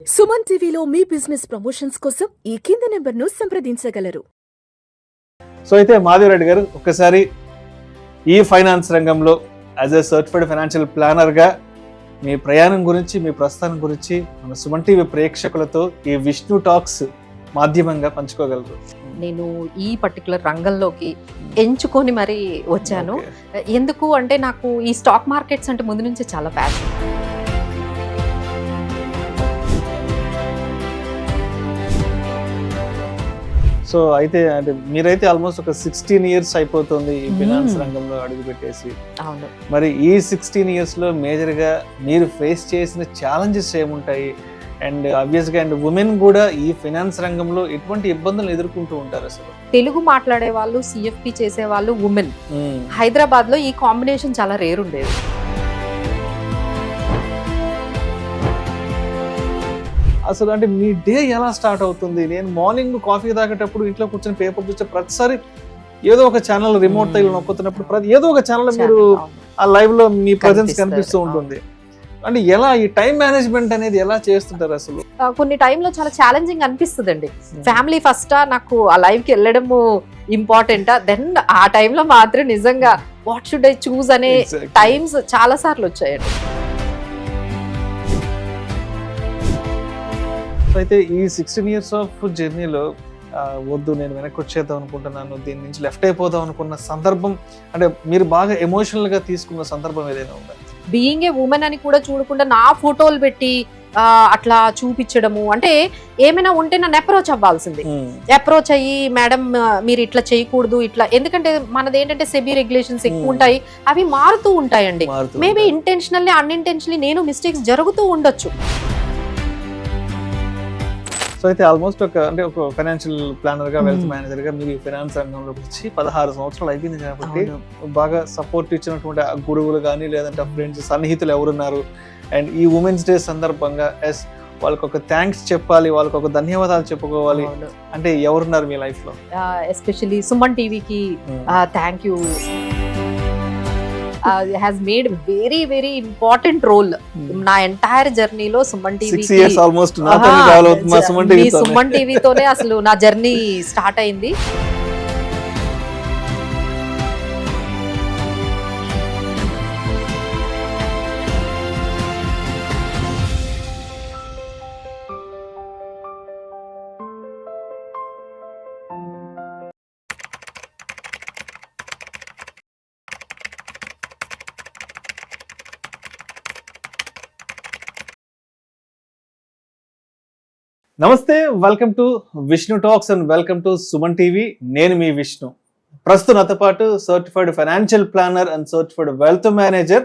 సుమన్ టీవీలో మీ business promotions కోసం ఈ కింది నెంబర్ను సంప్రదించగలరు. సో అయితే మాధవరెడ్డి గారు ఒక్కసారి ఈ ఫైనాన్స్ రంగంలో యాజ్ ఎ సర్టిఫైడ్ ఫైనాన్షియల్ ప్లానర్గా మీ ప్రయాణం గురించి, మీ ప్రస్థానం గురించి మన సుమన్ టీవీ ప్రేక్షకులతో ఈ విష్ణు టాక్స్ మాధ్యమంగా పంచుకోగలరు. నేను ఈ పర్టికులర్ రంగంలోకి ఎంచుకొని మరి వచ్చాను. ఎందుకు అంటే నాకు ఈ స్టాక్ మార్కెట్స్ అంటే ముందు నుంచి చాలా ప్యాషన్. సో అయితే అంటే మీరైతే ఆల్మోస్ట్ ఒక 16 years అయిపోతుంది ఈ ఫైనాన్స్ రంగంలో అడుగు పెట్టేసి. అవును. మరి ఈ 16 years లో మేజర్గా మీరు ఫేస్ చేసిన ఛాలెంజెస్ ఏముంటాయి? అండ్ ఆబ్వియస్గా అండ్ ఉమెన్ కూడా ఈ ఫైనాన్స్ రంగంలో ఎటువంటి ఇబ్బందులు ఎదుర్కొంటూ ఉంటారు అసలు? తెలుగు మాట్లాడే వాళ్ళు, సిఎఫ్పి చేసే వాళ్ళు ఉమెన్. హైదరాబాద్ లో ఈ కాంబినేషన్ చాలా రేర్ ఉండేది. అసలు అంటే మీ డే ఎలా స్టార్ట్ అవుతుంది? నేను మార్నింగ్ కాఫీ తాగేటప్పుడు ఇంట్లో కూర్చొని పేపర్ చూస్తే ప్రతిసారి ఏదో ఒక ఛానల్ రిమోట్ తగిలి నొక్కుతున్నప్పుడు ఏదో ఒక ఛానల్ మీరు ఆ లైవ్ లో మీ ప్రజెన్స్ కనిపిస్తూ ఉంటుంది. అంటే ఎలా ఈ టైం మేనేజ్మెంట్ అనేది ఎలా చేస్తుంటారు అసలు? కొన్ని టైంలో చాలా ఛాలెంజింగ్ అనిపిస్తుంది అండి. ఫ్యామిలీ ఫస్ట్, నాకు ఆ లైవ్ కి వెళ్ళడము ఇంపార్టెంటా, దెన్ ఆ టైంలో మాత్రం నిజంగా వాట్ షుడ్ ఐ చూస్ అనే టైమ్స్ చాలా సార్లు వచ్చాయండి. అయితే ఈ 16 years ఆఫ్ జర్నీలో వద్దు నేను వెనక్కి వచ్చేద్దాం అనుకుంటున్నాను, దీని నుంచి లెఫ్ట్ అయిపోదాం అనుకున్న సందర్భం, అంటే మీరు బాగా ఎమోషనల్ గా తీసుకున్న సందర్భం ఏదైనా ఉందా? బీయింగ్ ఏ ఉమెన్ అని కూడా చూడకుండా నా ఫోటోలు పెట్టి అట్లా చూపించడము, అంటే ఏమైనా ఉంటే నన్ను అప్రోచ్ అవ్వాల్సింది. అప్రోచ్ అయ్యి మేడం మీరు ఇట్లా చేయకూడదు ఇట్లా, ఎందుకంటే మనది ఏంటంటే సెబీ రెగ్యులేషన్స్ ఎక్కువ ఉంటాయి, అవి మారుతూ ఉంటాయండి. మేబీ ఇంటెన్షనల్లీ అన్ఇంటెన్షనల్లీ నేను మిస్టేక్స్ జరుగుతూ ఉండొచ్చు. సో అయితే ఆల్మోస్ట్ ఒక ఫైనాన్షియల్ ప్లానర్ గా, వెల్త్ మేనేజర్ గా మీరు ఫైనాన్స్ రంగంలోకి వచ్చి 16 సంవత్సరాలు అయిపోయింది కాబట్టి బాగా సపోర్ట్ ఇచ్చినటువంటి గురువులు కానీ లేదంటే ఫ్రెండ్స్, సన్నిహితులు ఎవరున్నారు? అండ్ ఈ ఉమెన్స్ డే సందర్భంగా వాళ్ళకి ఒక థ్యాంక్స్ చెప్పాలి, వాళ్ళకి ఒక ధన్యవాదాలు చెప్పుకోవాలి అంటే ఎవరున్నారు మీ లైఫ్ లో? ఎస్పెషల్లీ సుమన్ టీవీకి thank you. has made very very important role నా ఎంటైర్ జర్నీలో. సుమన్ టీవీ సుమన్ టీవీతోనే అసలు నా జర్నీ స్టార్ట్ అయింది. నమస్తే, welcome to Vishnu talks and welcome to Suman TV. నేను మీ విష్ణు. ప్రస్తుతం నాతో పాటు certified financial planner and certified wealth manager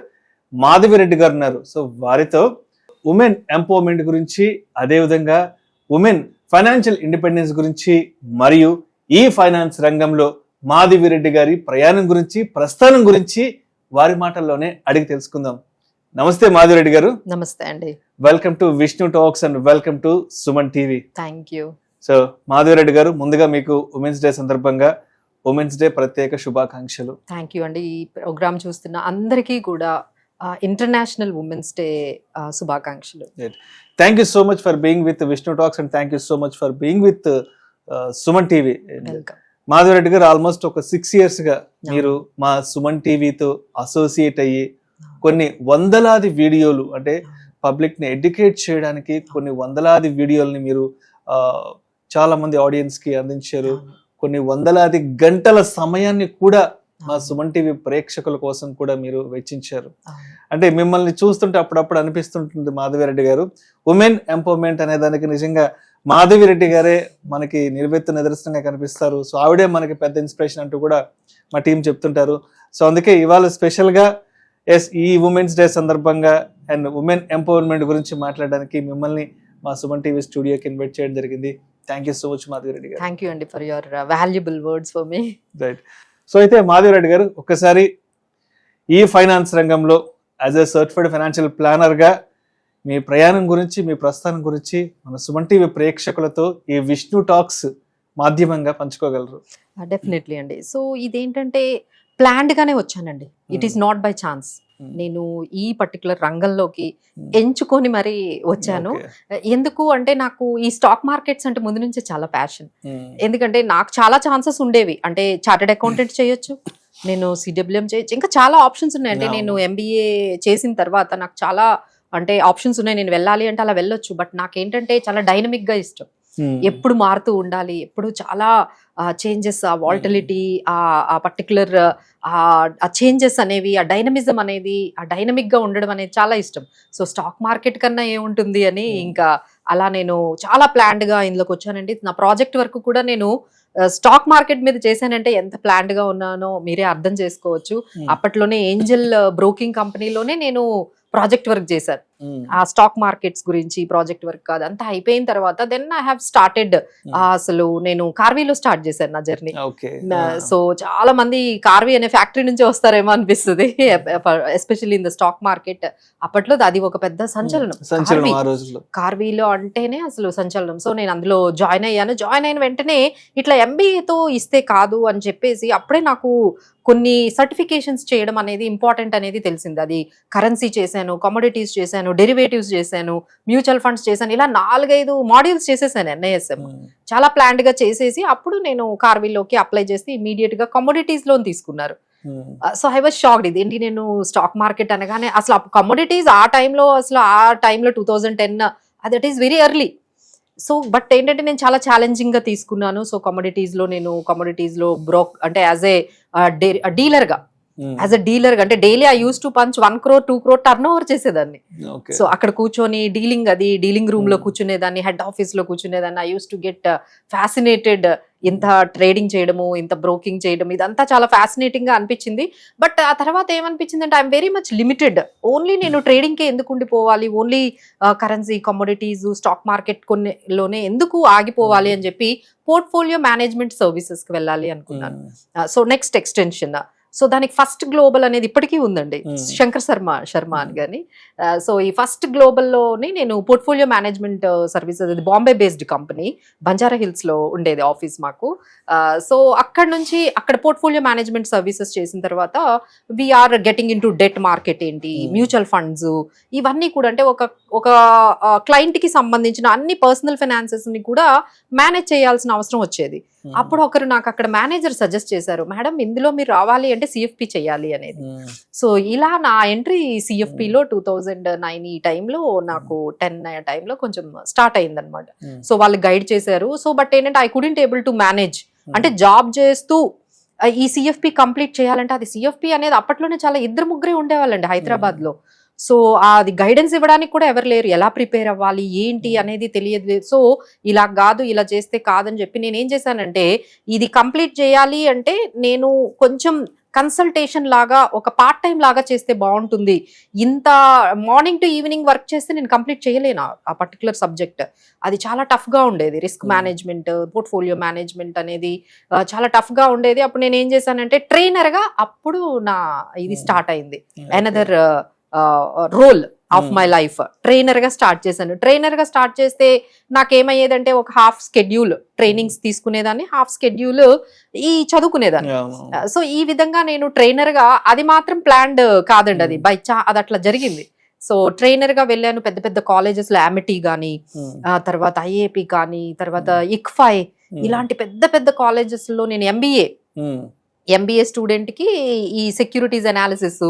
Madhavi Reddy గారు ఉన్నారు. సో వారితో ఉమెన్ ఎంపవర్మెంట్ గురించి, అదేవిధంగా ఉమెన్ ఫైనాన్షియల్ ఇండిపెండెన్స్ గురించి, మరియు ఈ ఫైనాన్స్ రంగంలో మాధవిరెడ్డి గారి ప్రయాణం గురించి, ప్రస్థానం గురించి వారి మాటల్లోనే అడిగి తెలుసుకుందాం. నమస్తే మాధవిరెడ్డి గారు. నమస్తే అండి. Welcome to Vishnu talks and welcome to Suman TV. Thank you. So Madhavi Reddy గారు, ముందుగా మీకు ఉమెన్స్ డే సందర్భంగా ఉమెన్స్ డే ప్రత్యేక శుభాకాంక్షలు. థ్యాంక్ యూ అండి. ఈ ప్రోగ్రామ్ చూస్తున్న అందరికీ కూడా ఇంటర్నేషనల్ ఉమెన్స్ డే శుభాకాంక్షలు. Thank you so much for being with Vishnu talks and thank you so much for being with Suman TV. Madhavi Reddy గారు, ఆల్మోస్ట్ ఒక 6 years గా మీరు మా సుమన్ టీవీతో అసోసియేట్ అయ్యి కొన్ని వందలాది వీడియోలు, అంటే పబ్లిక్ ని ఎడ్యుకేట్ చేయడానికి కొన్ని వందలాది వీడియోల్ని మీరు చాలా మంది ఆడియన్స్ కి అందించారు. కొన్ని వందలాది గంటల సమయాన్ని కూడా మా సుమన్ టీవీ ప్రేక్షకుల కోసం కూడా మీరు వెచ్చించారు. అంటే మిమ్మల్ని చూస్తుంటే అప్పుడప్పుడు అనిపిస్తుంటుంది మాధవిరెడ్డి గారు, ఉమెన్ ఎంపవర్మెంట్ అనే దానికి నిజంగా మాధవిరెడ్డి గారే మనకి నిలువెత్తు నిదర్శనంగా కనిపిస్తారు. సో ఆవిడే మనకి పెద్ద ఇన్స్పిరేషన్ అంటూ కూడా మా టీం చెప్తుంటారు. సో అందుకే ఇవాళ స్పెషల్గా ఈ ఉమెన్స్ డే సందర్భంగా అండ్ ఉమెన్ ఎంపవర్మెంట్ గురించి మాట్లాడడానికి మిమ్మల్ని మా సుమన్ టీవీ స్టూడియోకి ఇన్వైట్ చేయడం జరిగింది. Thank you so much Madhavi Reddy గారు. థ్యాంక్ యూ అండి for your valuable words for me. Right. So అయితే మాధవిరెడ్డి గారు, ఒక్కసారి ఈ ఫైనాన్స్ రంగంలో as a certified financial planner గా మీ ప్రయాణం గురించి, మీ ప్రస్థానం గురించి మన సుమన్ టీవీ ప్రేక్షకులతో ఈ విష్ణు టాక్స్ మాధ్యమంగా పంచుకోగలరు? డెఫినెట్లీ అండి. సో ఇదేంటంటే ప్లాన్డ్ గానే వచ్చానండి. It is not by chance. నేను ఈ పర్టికులర్ రంగంలోకి ఎంచుకొని మరి వచ్చాను. ఎందుకు అంటే నాకు ఈ స్టాక్ మార్కెట్స్ అంటే ముందు నుంచే చాలా ప్యాషన్. ఎందుకంటే నాకు చాలా ఛాన్సెస్ ఉండేవి. అంటే చార్టెడ్ అకౌంటెంట్ చేయొచ్చు, నేను సిడబ్ల్యూఎం చేయొచ్చు, ఇంకా చాలా ఆప్షన్స్ ఉన్నాయి. అంటే నేను ఎంబీఏ చేసిన తర్వాత నాకు చాలా అంటే ఆప్షన్స్ ఉన్నాయి. నేను వెళ్ళాలి అంటే అలా వెళ్ళొచ్చు. బట్ నాకేంటంటే చాలా డైనమిక్ గా ఇష్టం. ఎప్పుడు మారుతూ ఉండాలి, ఎప్పుడు చాలా చేంజెస్, ఆ వాల్టిలిటీ, ఆ పర్టికులర్ ఆ చేంజెస్ అనేవి, ఆ డైనమిజం అనేది, ఆ డైనమిక్ గా ఉండడం అనేది చాలా ఇష్టం. సో స్టాక్ మార్కెట్ కన్నా ఏముంటుంది అని ఇంకా అలా నేను చాలా ప్లాన్డ్ గా ఇందులోకి వచ్చానండి. నా ప్రాజెక్ట్ వర్క్ కూడా నేను స్టాక్ మార్కెట్ మీద చేశానంటే ఎంత ప్లాన్డ్ గా ఉన్నానో మీరే అర్థం చేసుకోవచ్చు. అప్పట్లోనే ఏంజల్ బ్రోకింగ్ కంపెనీలోనే నేను ప్రాజెక్ట్ వర్క్ చేశాను. ఆ స్టాక్ మార్కెట్స్ గురించి ప్రాజెక్ట్ వర్క్ అదంతా అయిపోయిన తర్వాత దెన్ ఐ హావ్ స్టార్టెడ్. అసలు నేను కార్వీలో స్టార్ట్ చేశాను నా జర్నీ. సో చాలా మంది కార్వీ అనే ఫ్యాక్టరీ నుంచి వస్తారేమో అనిపిస్తుంది, especially in the stock market. అప్పట్లో అది ఒక పెద్ద సంచలనం. కార్వీలో అంటేనే అసలు సంచలనం. సో నేను అందులో జాయిన్ అయ్యాను. జాయిన్ అయిన వెంటనే ఇట్లా ఎంబీఏతో ఇస్తే కాదు అని చెప్పేసి అప్పుడే నాకు కొన్ని సర్టిఫికేషన్స్ చేయడం అనేది ఇంపార్టెంట్ అనేది తెలిసింది. అది కరెన్సీ చేశాను, కమోడిటీస్ చేశాను, డెరివేటివ్స్ చేశాను, మ్యూచువల్ ఫండ్స్ చేశాను, ఇలా 4-5 మాడ్యూల్స్ చేసేసాను ఎన్ఐఎస్ఎం. చాలా ప్లాన్డ్ గా చేసేసి అప్పుడు నేను కార్వీలోకి అప్లై చేస్తే ఇమీడియట్ గా కమోడిటీస్ లోన్ తీసుకున్నారు. So I was shocked. ఇదేంటి, నేను స్టాక్ మార్కెట్ అనగానే అసలు కమోడిటీస్ ఆ టైంలో 2010 that is very early. So but ఏంటంటే నేను చాలా ఛాలెంజింగ్ గా తీసుకున్నాను. సో కమోడిటీస్ లో బ్రోక్ అంటే యాజ్ ఏ డీలర్ గా అంటే daily I use to punch 1 crore 2 crore turnover చేసేదాన్ని. సో అక్కడ కూర్చొని డీలింగ్ రూమ్ లో కూర్చునేదాన్ని, హెడ్ ఆఫీస్ లో కూర్చునేదాన్ని. I use to get fascinated. ఇంత ట్రేడింగ్ చేయడము, ఇంత బ్రోకింగ్ చేయడం, ఇదంతా చాలా ఫ్యాసినేటింగ్ గా అనిపించింది. బట్ ఆ తర్వాత ఏమనిపించింది అంటే I'm very much limited. Only నేను ట్రేడింగ్ కే ఎందుకు ఉండిపోవాలి, only currency, commodities, stock market కొన్నిలోనే ఎందుకు ఆగిపోవాలి అని చెప్పి పోర్ట్ఫోలియో మేనేజ్మెంట్ సర్వీసెస్ కి వెళ్ళాలి అనుకున్నాను. So next extension. సో దానికి ఫస్ట్ గ్లోబల్ అనేది ఇప్పటికీ ఉందండి, శంకర్ శర్మ అని. కానీ సో ఈ ఫస్ట్ గ్లోబల్లోని నేను పోర్ట్ఫోలియో మేనేజ్మెంట్ సర్వీసెస్, అది Bombay based company, Banjara hills లో ఉండేది ఆఫీస్ మాకు. సో అక్కడ పోర్ట్ఫోలియో మేనేజ్మెంట్ సర్వీసెస్ చేసిన తర్వాత we're getting into debt market ఏంటి, మ్యూచువల్ ఫండ్స్, ఇవన్నీ కూడా అంటే ఒక క్లయింట్ కి సంబంధించిన అన్ని పర్సనల్ ఫైనాన్సెస్ ని కూడా మేనేజ్ చేయాల్సిన అవసరం వచ్చేది. అప్పుడు ఒకరు నాకు అక్కడ మేనేజర్ సజెస్ట్ చేశారు, మేడం ఇందులో మీరు రావాలి అంటే సిఎఫ్పి చేయాలి అనేది. సో ఇలా నా ఎంట్రీ సిఎఫ్పిలో 2009 ఈ టైంలో, నాకు 10 టైంలో కొంచెం స్టార్ట్ అయింది అనమాట. సో వాళ్ళు గైడ్ చేశారు. సో బట్ ఏంటంటే I couldn't able to manage. అంటే జాబ్ చేస్తూ ఈ సిఎఫ్పి కంప్లీట్ చేయాలంటే, అది సిఎఫ్పి అనేది అప్పట్లోనే చాలా 2-3 ఉండేవాళ్ళండి హైదరాబాద్ లో. సో అది గైడెన్స్ ఇవ్వడానికి కూడా ఎవరు లేరు, ఎలా ప్రిపేర్ అవ్వాలి ఏంటి అనేది తెలియదు. సో ఇలా కాదు, ఇలా చేస్తే కాదని చెప్పి నేను ఏం చేశానంటే, ఇది కంప్లీట్ చేయాలి అంటే నేను కొంచెం కన్సల్టేషన్ లాగా, ఒక పార్ట్ టైం లాగా చేస్తే బాగుంటుంది. ఇంత మార్నింగ్ టు ఈవినింగ్ వర్క్ చేస్తే నేను కంప్లీట్ చేయలేను ఆ పర్టికులర్ సబ్జెక్ట్. అది చాలా టఫ్ గా ఉండేది. రిస్క్ మేనేజ్మెంట్, పోర్ట్ఫోలియో మేనేజ్మెంట్ అనేది చాలా టఫ్ గా ఉండేది. అప్పుడు నేను ఏం చేశానంటే ట్రైనర్ గా అప్పుడు నా ఇది స్టార్ట్ అయింది. Another role of my life. Trainer గా స్టార్ట్ చేశాను. ట్రైనర్ గా స్టార్ట్ చేస్తే నాకేమయ్యేదంటే, ఒక హాఫ్ స్కెడ్యూల్ ట్రైనింగ్స్ తీసుకునేదాన్ని, హాఫ్ స్కెడ్యూల్ ఈ చదువుకునేదాన్ని. సో ఈ విధంగా నేను ట్రైనర్ గా, అది మాత్రం ప్లాన్డ్ కాదండి, అది అది అట్లా జరిగింది. సో ట్రైనర్ గా వెళ్ళాను పెద్ద పెద్ద కాలేజెస్ లో, అమిటీ గానీ, తర్వాత ఐఏపి కానీ, తర్వాత ఇక్ఫై, ఇలాంటి పెద్ద పెద్ద కాలేజెస్ లో నేను ఎంబీఏ స్టూడెంట్ కి ఈ సెక్యూరిటీస్ అనాలిసిస్,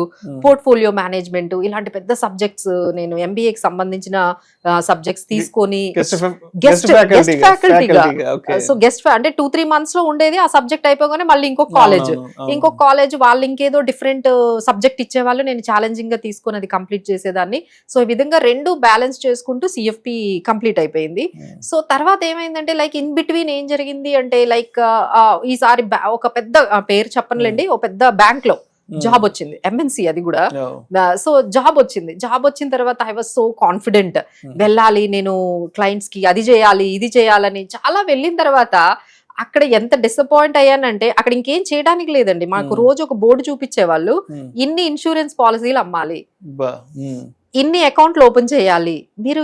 పోర్ట్ఫోలియో మేనేజ్మెంట్, ఇలాంటి పెద్ద సబ్జెక్ట్స్, నేను ఎంబీఏకి సంబంధించిన సబ్జెక్ట్స్ తీసుకొని గెస్ట్ ఫ్యాకల్టీగా, సో గెస్ట్ అంటే 2-3 months లో ఉండేది. ఆ సబ్జెక్ట్ అయిపోగానే మళ్ళీ ఇంకొక కాలేజ్ వాళ్ళు ఇంకేదో డిఫరెంట్ సబ్జెక్ట్ ఇచ్చేవాళ్ళు, నేను ఛాలెంజింగ్ గా తీసుకొని అది కంప్లీట్ చేసేదాన్ని. సో ఈ విధంగా 2 బ్యాలెన్స్ చేసుకుంటూ సిఎఫ్పి కంప్లీట్ అయిపోయింది. సో తర్వాత ఏమైందంటే, లైక్ ఇన్ బిట్వీన్ ఏం జరిగింది అంటే, లైక్ ఈసారి ఒక పెద్ద పేరు చెప్పనులేండి, ఒక పెద్ద బ్యాంక్ లో జాబ్ వచ్చింది, ఎంఎన్సి అది కూడా. సో జాబ్ వచ్చిన తర్వాత ఐ వాజ్ సో కాన్ఫిడెంట్, వెళ్ళాలి నేను క్లయింట్స్ కి, అది చేయాలి ఇది చేయాలని. చాలా వెళ్ళిన తర్వాత అక్కడ ఎంత డిసప్పాయింట్ అయ్యానంటే, అక్కడ ఇంకేం చేయడానికి లేదండి. మాకు రోజు ఒక బోర్డు చూపించేవాళ్ళు, ఇన్ని ఇన్సూరెన్స్ పాలసీలు అమ్మాలి, ఇన్ని అకౌంట్లు ఓపెన్ చేయాలి, మీరు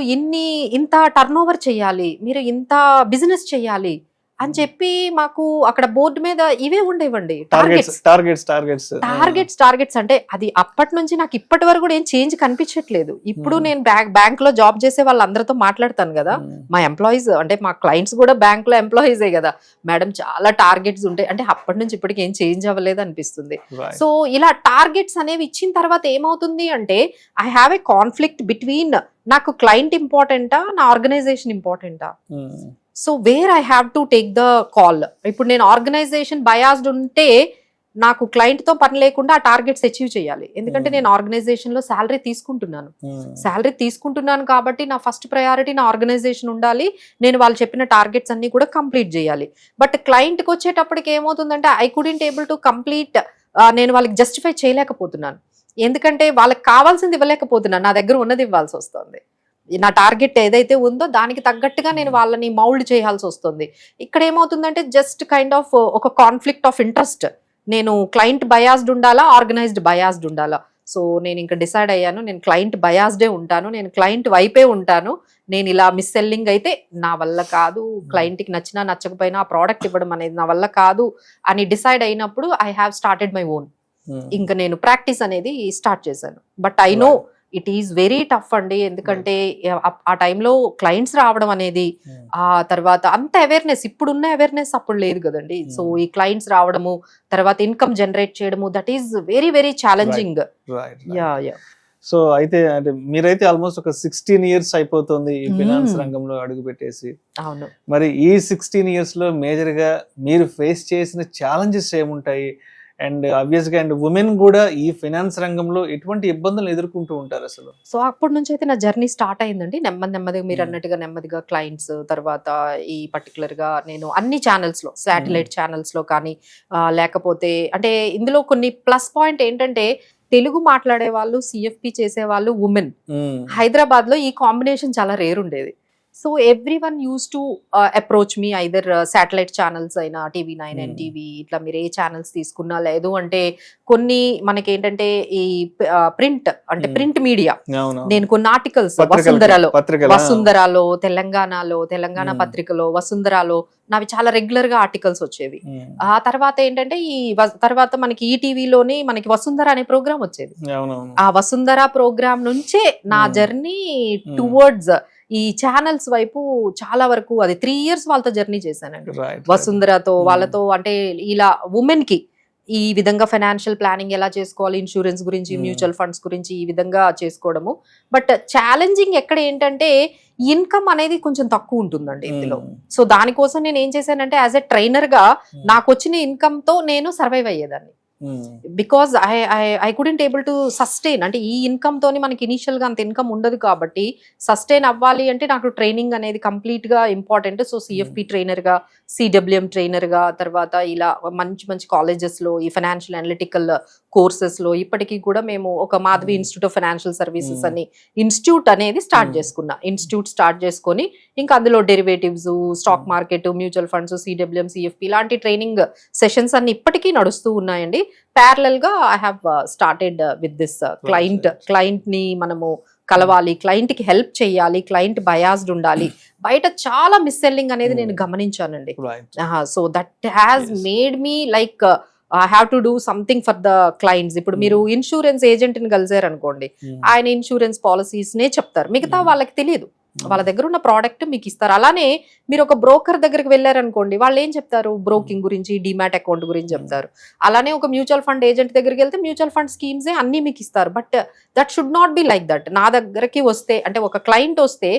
ఇంత టర్న్ ఓవర్ చేయాలి, మీరు ఇంత బిజినెస్ చేయాలి అని చెప్పి మాకు అక్కడ బోర్డు మీద ఇవే ఉండేవండి, టార్గెట్స్. అంటే అది అప్పటి నుంచి నాకు ఇప్పటి వరకు కూడా ఏం చేంజ్ కనిపించట్లేదు. ఇప్పుడు నేను బ్యాంక్ లో జాబ్ చేసే వాళ్ళందరితో మాట్లాడతాను కదా, మా ఎంప్లాయీస్ అంటే మా క్లయింట్స్ కూడా బ్యాంక్ లో ఎంప్లాయీసే కదా, మేడం చాలా టార్గెట్స్ ఉంటాయి అంటే అప్పటి నుంచి ఇప్పటికి ఏం చేంజ్ అవ్వలేదు అనిపిస్తుంది. సో ఇలా టార్గెట్స్ అనేవి ఇచ్చిన తర్వాత ఏమవుతుంది అంటే I have a conflict between నాకు క్లయింట్ ఇంపార్టెంటా, నా ఆర్గనైజేషన్ ఇంపార్టెంటా. So where I have to take the call. ఇప్పుడు నేను ఆర్గనైజేషన్ బయాస్డ్ ఉంటే నాకు క్లయింట్ తో పని లేకుండా ఆ టార్గెట్స్ అచీవ్ చేయాలి. ఎందుకంటే నేను ఆర్గనైజేషన్ లో శాలరీ తీసుకుంటున్నాను కాబట్టి నా ఫస్ట్ ప్రయారిటీ నా ఆర్గనైజేషన్ ఉండాలి, నేను వాళ్ళు చెప్పిన టార్గెట్స్ అన్ని కూడా కంప్లీట్ చేయాలి. బట్ క్లయింట్ కి వచ్చేటప్పటికి ఏమవుతుందంటే I couldn't able to complete, నేను వాళ్ళకి జస్టిఫై చేయలేకపోతున్నాను. ఎందుకంటే వాళ్ళకి కావాల్సింది ఇవ్వలేకపోతున్నాను, నా దగ్గర ఉన్నది ఇవ్వాల్సి వస్తుంది. నా టార్గెట్ ఏదైతే ఉందో దానికి తగ్గట్టుగా నేను వాళ్ళని మౌల్డ్ చేయాల్సి వస్తుంది. ఇక్కడ ఏమవుతుందంటే జస్ట్ కైండ్ ఆఫ్ ఒక కాన్ఫ్లిక్ట్ ఆఫ్ ఇంట్రెస్ట్. నేను క్లయింట్ బయాస్డ్ ఉండాలా, ఆర్గనైజ్డ్ బయాస్డ్ ఉండాలా. సో నేను ఇంకా డిసైడ్ అయ్యాను, నేను క్లయింట్ బయాస్డే ఉంటాను, నేను క్లయింట్ వైపే ఉంటాను. నేను ఇలా మిస్ సెల్లింగ్ అయితే నా వల్ల కాదు, క్లయింట్కి నచ్చినా నచ్చకపోయినా ఆ ప్రోడక్ట్ ఇవ్వడం అనేది నా వల్ల కాదు అని డిసైడ్ అయినప్పుడు I have started my own. ఇంకా నేను ప్రాక్టీస్ అనేది స్టార్ట్ చేశాను. But I know it is very tough అండి. ఎందుకంటే ఆ టైంలో క్లయింట్స్ రావడం అనేది, ఆ తర్వాత అంత అవేర్నెస్, ఇప్పుడున్న అవేర్నెస్ అప్పుడు లేదు కదండి. సో ఈ క్లయింట్స్ రావడము, తర్వాత ఇన్కమ్ జనరేట్ చేయడము, that is very very challenging. So అయితే అంటే మీరైతే ఆల్మోస్ట్ ఒక 16 years అయిపోతుంది ఈ ఫినాన్స్ రంగంలో అడుగు పెట్టేసి. అవును. మరి ఈ 16 years లో మేజర్ గా మీరు ఫేస్ చేసిన ఛాలెంజెస్ ఏముంటాయి? అండ్ ఆబ్వియస్ గా అండ్ ఉమెన్ కూడా ఈ ఫైనాన్స్ రంగంలో ఎటువంటి ఇబ్బందులు ఎదుర్కొంటూ ఉంటారు అసలు? సో అప్పటి నుంచి అయితే నా జర్నీ స్టార్ట్ అయిందండి. నెమ్మదిగా మీరు అన్నట్టుగా నెమ్మదిగా క్లయింట్స్, తర్వాత ఈ పర్టికులర్ గా నేను అన్ని ఛానల్స్ లో, శాటిలైట్ ఛానల్స్ లో కానీ లేకపోతే అంటే ఇందులో కొన్ని ప్లస్ పాయింట్ ఏంటంటే తెలుగు మాట్లాడే వాళ్ళు, సిఎఫ్పి చేసే వాళ్ళు ఉమెన్. హైదరాబాద్ లో ఈ కాంబినేషన్ చాలా రేర్ ఉండేది. So everyone use to approach me, either satellite channels అయినా, టీవీ9, ఎన్టీవీ, ఇట్లా మీరు ఏ ఛానల్స్ తీసుకున్నా, లేదు అంటే కొన్ని మనకి ఏంటంటే ఈ ప్రింట్ అంటే ప్రింట్ మీడియా, నేను కొన్ని ఆర్టికల్స్ వసుంధరాలో, తెలంగాణ పత్రికలో, వసుంధరాలో నావి చాలా రెగ్యులర్ గా ఆర్టికల్స్ వచ్చేవి. ఆ తర్వాత ఏంటంటే తర్వాత మనకి ఈ టీవీలోని మనకి వసుంధర అనే ప్రోగ్రామ్ వచ్చేది. ఆ వసుంధర ప్రోగ్రామ్ నుంచే నా జర్నీ టువర్డ్స్ ఈ ఛానల్స్ వైపు చాలా వరకు, అది 3 years వాళ్ళతో జర్నీ చేశానండి. వసుంధరతో వాళ్ళతో అంటే ఇలా ఉమెన్ కి ఈ విధంగా ఫైనాన్షియల్ ప్లానింగ్ ఎలా చేసుకోవాలి, ఇన్సూరెన్స్ గురించి, మ్యూచువల్ ఫండ్స్ గురించి ఈ విధంగా చేసుకోవడము. బట్ ఛాలెంజింగ్ ఎక్కడ ఏంటంటే ఇన్కమ్ అనేది కొంచెం తక్కువ ఉంటుందండి ఇందులో. సో దానికోసం నేను ఏం చేశానంటే యాజ్ ఎ ట్రైనర్ గా నాకు వచ్చిన ఇన్కమ్ తో నేను సర్వైవ్ అయ్యేదాన్ని. Because I couldn't able to sustain. అంటే ఈ ఇన్కమ్ తోని మనకి ఇనిషియల్ గా అంత ఇన్కమ్ ఉండదు కాబట్టి సస్టైన్ అవ్వాలి అంటే నాకు ట్రైనింగ్ అనేది కంప్లీట్ గా ఇంపార్టెంట్. సో సిఎఫ్పి ట్రైనర్ గా, సిడబ్ల్యూఎం ట్రైనర్ గా, తర్వాత ఇలా మంచి కాలేజెస్ లో ఈ ఫైనాన్షియల్ అనలిటికల్ కోర్సెస్ లో ఇప్పటికీ కూడా మేము ఒక Madhavi institute of financial services అని ఇన్స్టిట్యూట్ అనేది ఇన్స్టిట్యూట్ స్టార్ట్ చేసుకుని ఇంకా అందులో derivatives, stock market, mutual funds, CWM, CFP ఇలాంటి ట్రైనింగ్ సెషన్స్ అన్ని ఇప్పటికీ నడుస్తూ ఉన్నాయండి. ప్యారలల్ గా I have started with this client ని మనము కలవాలి, క్లయింట్ కి హెల్ప్ చేయాలి, క్లయింట్ బయాస్డ్ ఉండాలి. బయట చాలా మిస్ సెల్లింగ్ అనేది నేను గమనించానండి. So that has made me like I have to do something for the clients. ఇప్పుడు మీరు ఇన్సూరెన్స్ ఏజెంట్ ని కలిసారు అనుకోండి, ఆయన ఇన్సూరెన్స్ పాలసీస్ నే చెప్తారు, మిగతా వాళ్ళకి తెలియదు. వాళ్ళ దగ్గర ఉన్న ప్రోడక్ట్ మీకు ఇస్తారు. అలానే మీరు ఒక బ్రోకర్ దగ్గరికి వెళ్ళారనుకోండి, వాళ్ళు ఏం చెప్తారు, బ్రోకింగ్ గురించి, డిమాట్ అకౌంట్ గురించి చెప్తారు. అలానే ఒక మ్యూచువల్ ఫండ్ ఏజెంట్ దగ్గరికి వెళ్తే మ్యూచువల్ ఫండ్ స్కీమ్స్ అన్ని మీకు ఇస్తారు. But that should not be like that. నా దగ్గరకి వస్తే అంటే ఒక క్లయింట్ వస్తే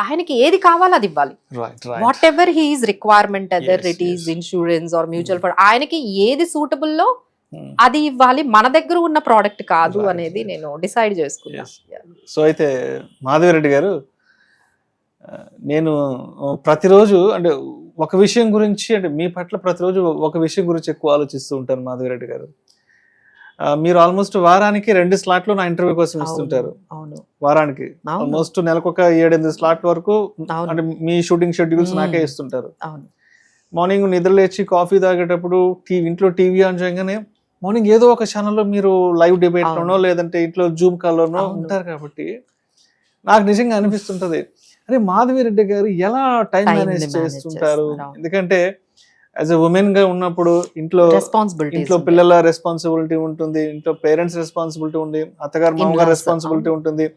ఆయనకి ఏది కావాలో అది ఇవ్వాలి. Whatever he's requirement, other it is insurance or mutual fund, ఆయనకి ఏది సూటబుల్ లో అది ఇవ్వాలి, మన దగ్గర ఉన్న ప్రోడక్ట్ కాదు అనేది నేను డిసైడ్ చేసుకున్నా. సో అయితే మాధవిరెడ్డి గారు, నేను ప్రతిరోజు అంటే ఒక విషయం గురించి, అంటే మీ పట్ల ప్రతిరోజు ఒక విషయం గురించి ఎక్కువ ఆలోచిస్తూ ఉంటాను మాధవిరెడ్డి గారు. మీరు ఆల్మోస్ట్ వారానికి 2 slots నా ఇంటర్వ్యూ కోసం ఇస్తుంటారు. వారానికి ఆల్మోస్ట్ నెలకు ఒక 7-8 slots వరకు అంటే మీ షూటింగ్ షెడ్యూల్స్ నాకే ఇస్తుంటారు. మార్నింగ్ నిద్ర లేచి కాఫీ తాగేటప్పుడు ఇంట్లో టీవీ ఆన్ చేయగానే మార్నింగ్ ఏదో ఒక ఛానల్లో మీరు లైవ్ డిబేట్ లోనో లేదంటే ఇంట్లో జూమ్ కాల్లోనో ఉంటారు. కాబట్టి నాకు నిజంగా అనిపిస్తుంటది, అరే మాధవిరెడ్డి గారు ఎలా టైం మేనేజ్ చేస్తుంటారు? ఎందుకంటే యాజ్ ఎ ఉమెన్ గా ఉన్నప్పుడు ఇంట్లో రెస్పాన్సిబిలిటీ పిల్లల రెస్పాన్సిబిలిటీ ఉంటుంది, ఇంట్లో పేరెంట్స్ రెస్పాన్సిబిలిటీ ఉంది, అత్తగారు మామగారు రెస్పాన్సిబిలిటీ ఉంటుంది.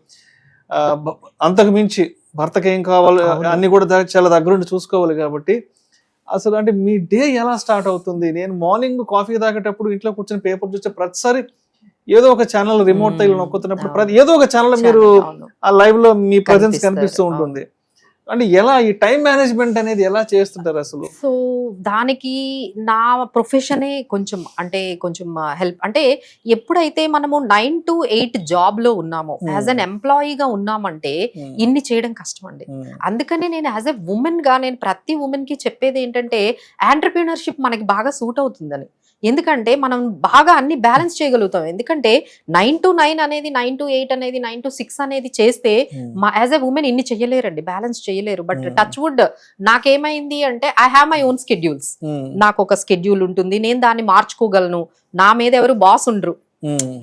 అంతకు మించి భర్తకి ఏం కావాలి అన్ని కూడా చాలా దగ్గరుండి చూసుకోవాలి. కాబట్టి అసలు అంటే మీ డే ఎలా స్టార్ట్ అవుతుంది? నేను మార్నింగ్ కాఫీ తాగేటప్పుడు ఇంట్లో కూర్చొని పేపర్ చూస్తే ప్రతిసారి ఏదో ఒక ఛానల్ రిమోట్ తగిలి నొక్కుతున్నప్పుడు ఏదో ఒక ఛానల్ మీరు ఆ లైవ్ లో మీ ప్రెజెన్స్ కనిపిస్తూ ఉంటుంది. అంటే ఎలా ఈ టైం మేనేజ్మెంట్ అనేది ఎలా చేస్తుంటారు అసలు? సో దానికి నా ప్రొఫెషనే కొంచెం హెల్ప్. అంటే ఎప్పుడైతే మనము 9 to 8 జాబ్ లో ఉన్నామో, యాజ్ అన్ ఎంప్లాయీగా ఉన్నామంటే ఇన్ని చేయడం కష్టం అండి. అందుకనే నేను యాజ్ ఎ ఉమెన్ గా నేను ప్రతి ఉమెన్ కి చెప్పేది ఏంటంటే ఎంటర్‌ప్రెన్యూర్‌షిప్ మనకి బాగా సూట్ అవుతుందని. ఎందుకంటే మనం బాగా అన్ని బ్యాలెన్స్ చేయగలుగుతాం. ఎందుకంటే 9 to 9 అనేది, 9 to 8 అనేది, 9 to 6 అనేది చేస్తే యాజ్ ఎ ఉమెన్ ఇన్ని చెయ్యలేరండి, బ్యాలెన్స్ చేయలేరు. బట్ టచ్ వుడ్ నాకేమైంది అంటే I have my own schedules. నాకు ఒక స్కెడ్యూల్ ఉంటుంది, నేను దాన్ని మార్చుకోగలను. నా మీద ఎవరు బాస్ ఉండరు.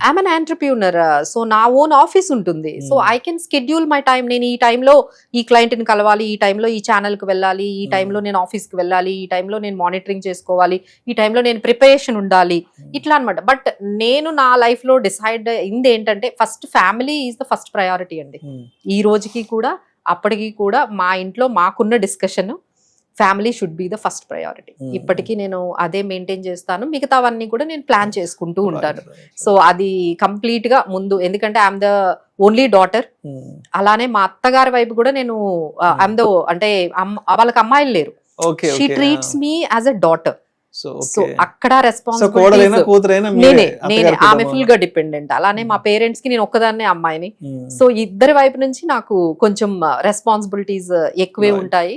I'm an entrepreneur. సో నా ఓన్ ఆఫీస్ ఉంటుంది. So I can schedule my time. నేను ఈ టైంలో ఈ క్లయింట్ ని కలవాలి, ఈ టైంలో ఈ ఛానల్ కి వెళ్ళాలి, ఈ టైంలో నేను ఆఫీస్ కి వెళ్ళాలి, ఈ టైంలో నేను మానిటరింగ్ చేసుకోవాలి, ఈ టైంలో నేను ప్రిపరేషన్ ఉండాలి, ఇట్లా అనమాట. బట్ నేను నా లైఫ్ లో డిసైడ్ అయింది ఏంటంటే first family is the first priority అండి. ఈ రోజుకి కూడా అప్పటికి కూడా మా ఇంట్లో మాకున్న discussion family should be the first priority. ఇప్పటికీ నేను అదే మెయింటైన్ చేస్తాను. మిగతావన్నీ కూడా నేను ప్లాన్ చేసుకుంటూ ఉంటాను. సో అది కంప్లీట్ గా ముందు, ఎందుకంటే ఐఎమ్ ద ఓన్లీ డాటర్. అలానే మా అత్తగారి వైపు కూడా నేను ఐఎమ్ ద, అంటే వాళ్ళకి అమ్మాయిలు లేరు. She treats me as a daughter. So అక్కడ నేనే ఆమె ఫుల్ గా డిపెండెంట్. అలానే మా పేరెంట్స్ కి నేను ఒక్కదాన్నే అమ్మాయిని. సో ఇద్దరి వైపు నుంచి నాకు కొంచెం రెస్పాన్సిబిలిటీస్ ఎక్కువే ఉంటాయి.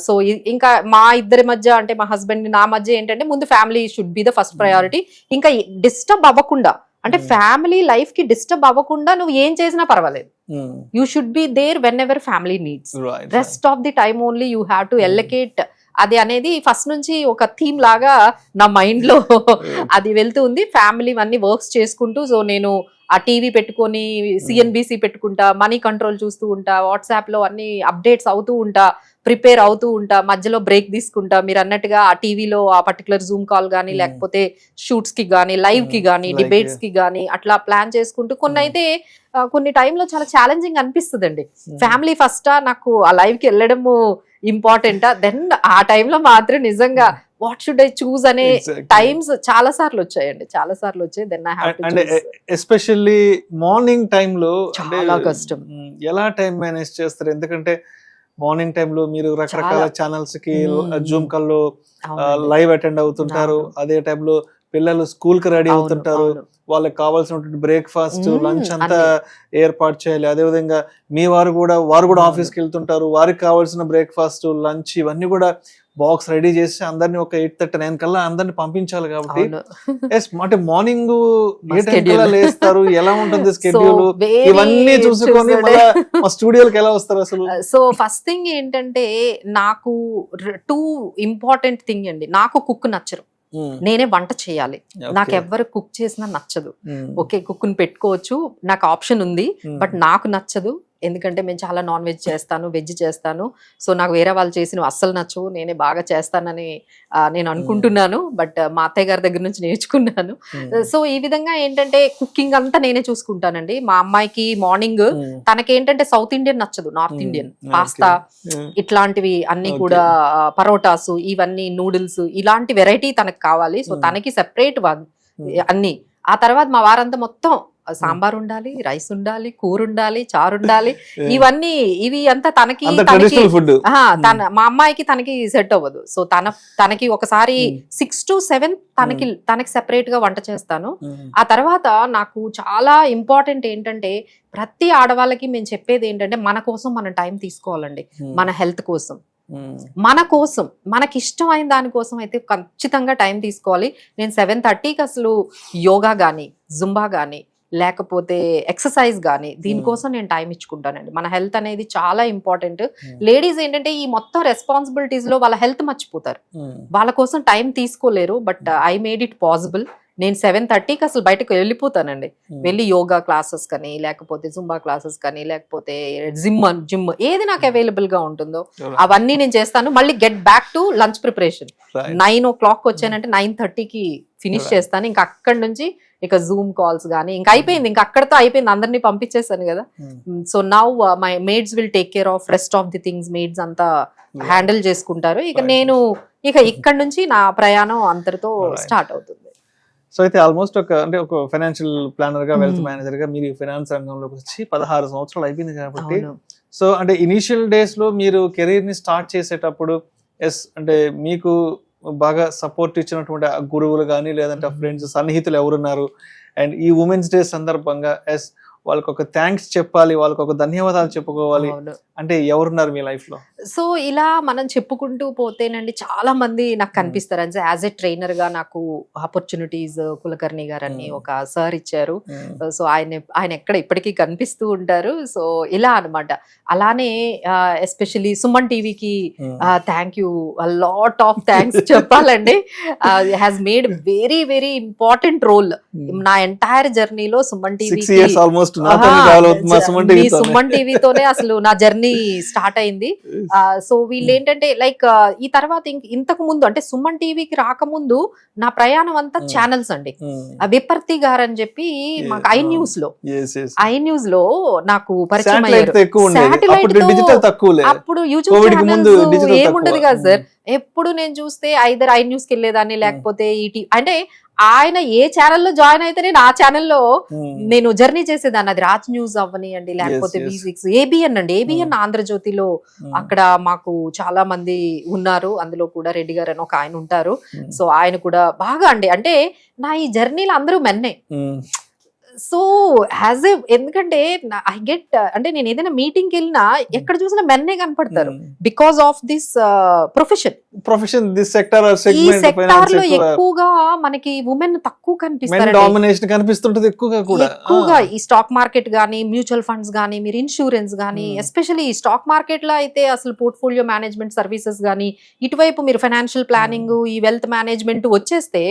సో ఇంకా మా ఇద్దరి మధ్య, అంటే మా హస్బెండ్ నా మధ్య ఏంటంటే ముందు family should be the first priority. ఇంకా డిస్టర్బ్ అవ్వకుండా, అంటే ఫ్యామిలీ లైఫ్ కి డిస్టర్బ్ అవ్వకుండా నువ్వు ఏం చేసినా పర్వాలేదు. You should be there whenever family needs. Rest of the time only you have to allocate. అది అనేది ఫస్ట్ నుంచి ఒక థీమ్ లాగా నా మైండ్ లో అది వెళ్తూ ఉంది. ఫ్యామిలీ అన్ని వర్క్స్ చేసుకుంటూ, సో నేను ఆ టీవీ పెట్టుకొని సిఎన్బిసి పెట్టుకుంటా, మనీ కంట్రోల్ చూస్తూ ఉంటా, వాట్సాప్ లో అన్ని అప్డేట్స్ అవుతూ ఉంటా, ప్రిపేర్ అవుతూ ఉంటా, మధ్యలో బ్రేక్ తీసుకుంటా. మీరు అన్నట్టుగా ఆ టీవీలో ఆ పర్టికులర్ జూమ్ కాల్ కానీ, లేకపోతే షూట్స్ కి కానీ, లైవ్ కి కానీ, డిబేట్స్ కి కానీ అట్లా ప్లాన్ చేసుకుంటూ. కొన్ని టైంలో చాలా ఛాలెంజింగ్ అనిపిస్తుందండి. ఫ్యామిలీ ఫస్టా, నాకు ఆ లైవ్ కి వెళ్ళడము ఇంపార్టెంటా, దెన్ ఆ టైంలో మాత్రం నిజంగా వాట్ షుడ్ ఐ చూస్ అనే టైమ్స్ చాలా సార్లు వచ్చాయండి, చాలా సార్లు వచ్చాయి. Then I have to choose. Especially morning time లో చాలా కష్టం. ఎలా టైం మేనేజ్ చేస్తారు? ఎందుకంటే మార్నింగ్ టైం లో మీరు రకరకాల ఛానల్స్ కి జూమ్ కాల్ లో లైవ్ అటెండ్ అవుతుంటారు. అదే టైంలో పిల్లలు స్కూల్ కి రెడీ అవుతుంటారు, వాళ్ళకి కావాల్సినటువంటి బ్రేక్ఫాస్ట్, లంచ్ అంతా ఏర్పాటు చేయాలి. అదే విధంగా మీ వారు కూడా ఆఫీస్కి వెళ్తుంటారు, వారికి కావాల్సిన బ్రేక్ఫాస్ట్, లంచ్ ఇవన్నీ కూడా బాక్స్ రెడీ చేసి అందరినీ ఒక 8:30-9 కల్లా అందరిని పంపించాలి. కాబట్టి అంటే మార్నింగ్ ఏ టైం కల్లా లేస్తారు, ఎలా ఉంటుంది స్కెడ్యూల్, ఇవన్నీ చూసుకొని మా స్టూడియోకి ఎలా వస్తారు అసలు? సో ఫస్ట్ థింగ్ ఏంటంటే నాకు 2 ఇంపార్టెంట్ థింగ్ అండి. నాకు కుక్ నచ్చరు, నేనే వంట చేయాలి. నాకు ఎవ్వరు కుక్ చేసినా నచ్చదు. ఓకే, కుక్ని పెట్టుకోవచ్చు, నాకు ఆప్షన్ ఉంది, బట్ నాకు నచ్చదు. ఎందుకంటే మేము చాలా నాన్ వెజ్ చేస్తాను, వెజ్ చేస్తాను. సో నాకు వేరే వాళ్ళు చేసినవి అస్సలు నచ్చవు, నేనే బాగా చేస్తానని నేను అనుకుంటున్నాను. బట్ మా అత్తయ్య గారి దగ్గర నుంచి నేర్చుకున్నాను. సో ఈ విధంగా ఏంటంటే కుకింగ్ అంతా నేనే చూసుకుంటానండి. మా అమ్మాయికి మార్నింగ్ తనకేంటంటే సౌత్ ఇండియన్ నచ్చదు, నార్త్ ఇండియన్ పాస్తా ఇట్లాంటివి అన్ని కూడా, పరోటాసు, ఇవన్నీ నూడిల్స్, ఇలాంటి వెరైటీ తనకు కావాలి. సో తనకి సెపరేట్ అన్ని. ఆ తర్వాత మా వారంతా మొత్తం సాంబార్ ఉండాలి, రైస్ ఉండాలి, కూర ఉండాలి, చారు ఉండాలి, ఇవి అంతా తనకి మా అమ్మాయికి తనకి సెట్ అవ్వదు. సో తనకి ఒకసారి 6 to 7 తనకి సెపరేట్ గా వంట చేస్తాను. ఆ తర్వాత నాకు చాలా ఇంపార్టెంట్ ఏంటంటే ప్రతి ఆడవాళ్ళకి మేము చెప్పేది ఏంటంటే మన కోసం మనం టైం తీసుకోవాలండి. మన హెల్త్ కోసం, మన కోసం, మనకి ఇష్టమైన దానికోసం అయితే ఖచ్చితంగా టైం తీసుకోవాలి. నేను 7:30కి అసలు యోగా కానీ, జుంబా కానీ, లేకపోతే ఎక్సర్సైజ్ కానీ దీనికోసం నేను టైం ఇచ్చుకుంటానండి. మన హెల్త్ అనేది చాలా ఇంపార్టెంట్. లేడీస్ ఏంటంటే ఈ మొత్తం రెస్పాన్సిబిలిటీస్ లో వాళ్ళ హెల్త్ మర్చిపోతారు, వాళ్ళ కోసం టైం తీసుకోలేరు. But I made it possible. నేను 7:30కి అసలు బయటకు వెళ్ళిపోతానండి. వెళ్ళి యోగా క్లాసెస్ కానీ, లేకపోతే జుంబా క్లాసెస్ కానీ, లేకపోతే జిమ్ ఏది నాకు అవైలబుల్ గా ఉంటుందో అవన్నీ నేను చేస్తాను. మళ్ళీ get back to lunch preparation. 9 o'clock వచ్చానంటే 9:30కి ఫినిష్ చేస్తాను. ఇంకా అక్కడి నుంచి ఇక జూమ్ కాల్స్ కానీ ఇంకా అయిపోయింది, ఇంకా అక్కడతో అయిపోయింది, అందరినీ పంపించేసాను కదా. So now my maids will take care of rest of the things. Maids అంతా హ్యాండిల్ చేసుకుంటారు. ఇక నేను ఇక ఇక్కడ నుంచి నా ప్రయాణం అంతటితో స్టార్ట్ అవుతుంది. సో అయితే ఆల్మోస్ట్ ఒక ఫైనాన్షియల్ ప్లానర్ గా, వెల్త్ మేనేజర్ గా మీరు ఫైనాన్స్ రంగంలోకి వచ్చి 16 సంవత్సరాలు అయిపోయింది కాబట్టి, సో అంటే ఇనిషియల్ డేస్ లో మీరు కెరీర్ ని స్టార్ట్ చేసేటప్పుడు అంటే మీకు బాగా సపోర్ట్ ఇచ్చినటువంటి గురువులు కానీ, లేదంటే ఫ్రెండ్స్, సన్నిహితులు ఎవరున్నారు? అండ్ ఈ ఉమెన్స్ డే సందర్భంగా వాళ్ళకి ఒక థ్యాంక్స్ చెప్పాలి, వాళ్ళకి ఒక ధన్యవాదాలు చెప్పుకోవాలి అంటే ఎవరున్నారు మీ లైఫ్ లో? సో ఇలా మనం చెప్పుకుంటూ పోతేనండి చాలా మంది నాకు కనిపిస్తారు. అంటే యాజ్ ఎ ట్రైనర్ గా నాకు ఆపర్చునిటీస్ కులకర్ణి గారు అని ఒక సార్ ఇచ్చారు. సో ఆయన ఎక్కడ ఇప్పటికీ కనిపిస్తూ ఉంటారు. సో ఇలా అన్నమాట. అలానే ఎస్పెషల్లీ సుమన్ టీవీకి thank you, lot of thanks చెప్పాలండి. Has made very very important role నా ఎంటైర్ జర్నీలో. సుమన్ టీవీ సుమన్ టీవీతోనే అసలు నా జర్నీ స్టార్ట్ అయింది. సో వీళ్ళు ఏంటంటే లైక్ ఈ తర్వాత ఇంతకు ముందు అంటే సుమన్ టీవీకి రాకముందు నా ప్రయాణం అంతా ఛానల్స్ అండి. విపర్తి గారు అని చెప్పి మాకు ఐ న్యూస్ లో నాకు పరిచయం అయ్యారు. శాటిలైట్ అప్పుడు యూట్యూబ్ ఛానల్స్ ఏముండదు కదా సార్. ఎప్పుడు నేను చూస్తే ఐదర్ ఐ న్యూస్ కి వెళ్ళేదాన్ని, లేకపోతే ఈటీ అంటే ఆయన ఏ ఛానల్లో జాయిన్ అయితే నేను ఆ ఛానల్లో నేను జర్నీ చేసేదాన్ని. అది రాజ్ న్యూస్ అవ్వనియండి, లేకపోతే V6, ఏబిఎన్ అండి. ఏబిఎన్ ఆంధ్రజ్యోతిలో అక్కడ మాకు చాలా మంది ఉన్నారు. అందులో కూడా రెడ్డి గారు అని ఒక ఆయన ఉంటారు. సో ఆయన కూడా బాగా అండి, అంటే నా ఈ జర్నీలో అందరూ మెన్నే. సో యాజ్ ఏ ఎందుకంటే ఐ గెట్ అంటే నేను ఏదైనా మీటింగ్కి వెళ్ళినా ఎక్కడ చూసినా మెన్నే కనపడతారు. Because of this profession this sector ఈ సెక్టార్ లో ఎక్కువగా మనకి ఉమెన్ తక్కువ కనిపిస్తారు. డామినేషన్ కనిపిస్తుంటది ఎక్కువగా. ఈ స్టాక్ మార్కెట్ గానీ, మ్యూచువల్ ఫండ్స్ గానీ, మీరు ఇన్సూరెన్స్ గానీ, ఎస్పెషల్లీ ఈ స్టాక్ మార్కెట్ లో అయితే అసలు పోర్ట్ఫోలియో మేనేజ్మెంట్ సర్వీసెస్ గానీ, ఇటువైపు మీరు ఫైనాన్షియల్ ప్లానింగ్, ఈ వెల్త్ మేనేజ్మెంట్ వచ్చేస్తే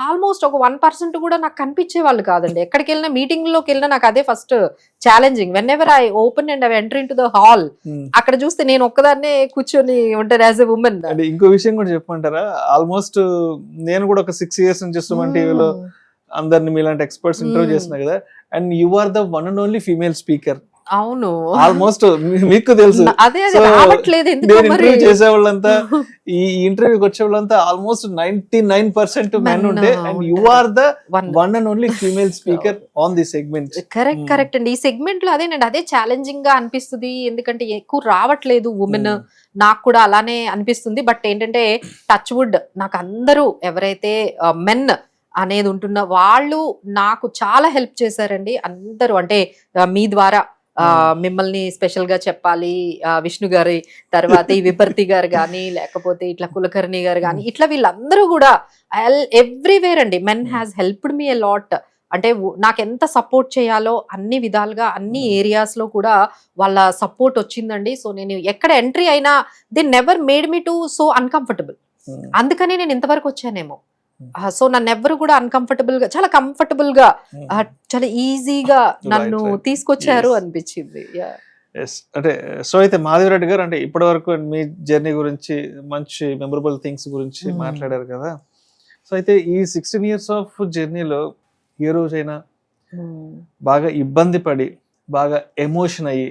ఆల్మోస్ట్ ఒక 1% కూడా నాకు కనిపించే వాళ్ళు కాదండి. ఎక్కడికి వెళ్ళినా, మీటింగ్ లోకి వెళ్ళినా నాకు అదే first challenging. When ever I open and I enter in to the hall, అక్కడ చూస్తే నేను ఒక్కదాన్నే కూర్చొని ఉంటాను యాజ్ ఎ ఉమెన్. ఇంకో విషయం కూడా చెప్పమంటారా? ఆల్మోస్ట్ నేను కూడా ఒక 6 years నుంచి సుమన్ టీవీలో అందరిని మీలాంటి ఎక్స్పర్ట్స్ ఇంటర్వ్యూ చేస్తున్నా కదా. And you are the one and only female speaker. అవును, ఆల్మోస్ట్ మీకు తెలుసు. ఇంటర్వ్యూ చేసే వాళ్ళంతా, ఈ ఇంటర్వ్యూకి వచ్చే వాళ్ళంతా ఆల్మోస్ట్ 99% మెన్ ఉంటే, and you are the one and only female speaker on the segment. Correct అండి. ఈ సెగ్మెంట్ లో అదేనండి, అదే ఛాలెంజింగ్ గా అనిపిస్తుంది. ఎందుకంటే ఎక్కువ రావట్లేదు ఉమెన్. నాకు కూడా అలానే అనిపిస్తుంది. బట్ ఏంటంటే టచ్ వుడ్, నాకు అందరూ ఎవరైతే మెన్ అనేది ఉంటున్న వాళ్ళు నాకు చాలా హెల్ప్ చేశారండి అందరూ. అంటే మీ ద్వారా మిమ్మల్ని స్పెషల్ గా చెప్పాలి, విష్ణు గారి తర్వాత ఈ విపర్తి గారు కానీ, లేకపోతే ఇట్లా కులకర్ణి గారు కానీ, ఇట్లా వీళ్ళందరూ కూడా ఎవ్రీవేర్ అండి. Men has helped me a lot. అంటే నాకు ఎంత సపోర్ట్ చేయాలో అన్ని విధాలుగా, అన్ని ఏరియాస్ లో కూడా వాళ్ళ సపోర్ట్ వచ్చిందండి. సో నేను ఎక్కడ ఎంట్రీ అయినా they never made me to so uncomfortable. అందుకనే నేను ఇంతవరకు వచ్చానేమో. సో నన్ను ఎవరు కూడా అన్కంఫర్టబుల్ గా, చాలా కంఫర్టబుల్ గా, చాలా ఈజీగా నన్ను తీసుకొచ్చారు అనిపించింది. అంటే సో అయితే మాధవి రెడ్డి గారు, అంటే ఇప్పటి వరకు మీ జర్నీ గురించి, మంచి మెమరబుల్ థింగ్స్ గురించి మాట్లాడారు కదా. సో అయితే ఈ 16 years ఆఫ్ జర్నీలో ఏ రోజైనా బాగా ఇబ్బంది పడి, బాగా ఎమోషన్ అయ్యి,